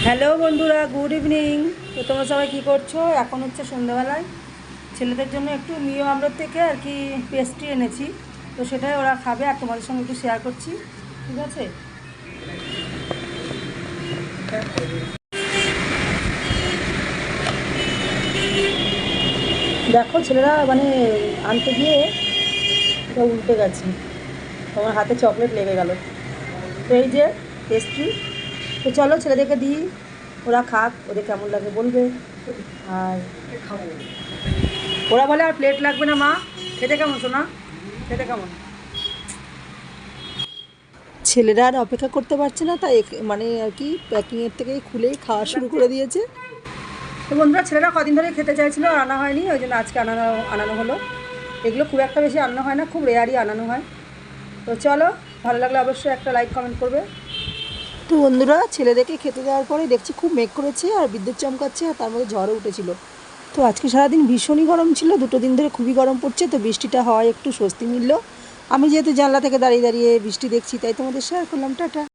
Hello বন্ধুরা, good evening. তো তোমরা সবাই কী করছো? এখন হচ্ছে সন্ধ্যাবেলায় ছেলেদের জন্য একটু মিও আমরার থেকে আর কি পেস্ট্রি এনেছি, তো সেটাই ওরা খাবে আর তোমাদের সঙ্গে একটু শেয়ার করছি, ঠিক আছে? দেখো ছেলেরা মানে আনতে গিয়ে এটা উল্টে গেছে, তোমার হাতে চকলেট লেগে গেল। তো এই যে পেস্ট্রি, তো চলো ছেলেদেরকে দিই, ওরা খাক, ওদের কেমন লাগে বলবে। আর ওরা বলে আর প্লেট লাগবে না মা। খেতে কেমন শোনা? খেতে কেমন? ছেলেরা আর অপেক্ষা করতে পারছে না, তাই মানে আর কি প্যাকিংয়ের থেকে খুলেই খাওয়া শুরু করে দিয়েছে। তো বন্ধুরা, ছেলেরা কদিন ধরে খেতে চাইছিলো আর আনা হয়নি, ওই জন্য আজকে আনানো হলো। এগুলো খুব একটা বেশি আনানো হয় না, খুব রেয়ারই আনানো হয়। তো চলো, ভালো লাগলে অবশ্যই একটা লাইক কমেন্ট করবে। তো বন্ধুরা, ছেলেদেরকে খেতে দেওয়ার পরে দেখছি খুব মেঘ করেছে আর বিদ্যুৎ চমকাচ্ছে, আর তার মধ্যে ঝড়ও উঠেছিল। তো আজকে সারাদিন ভীষণই গরম ছিল, দুটো দিন ধরে খুবই গরম পড়ছে। তো বৃষ্টিটা হয় একটু স্বস্তি মিলল। আমি যেহেতু জানলা থেকে দাঁড়িয়ে দাঁড়িয়ে বৃষ্টি দেখছি, তাই তোমাদের শেয়ার করলাম। টাটা।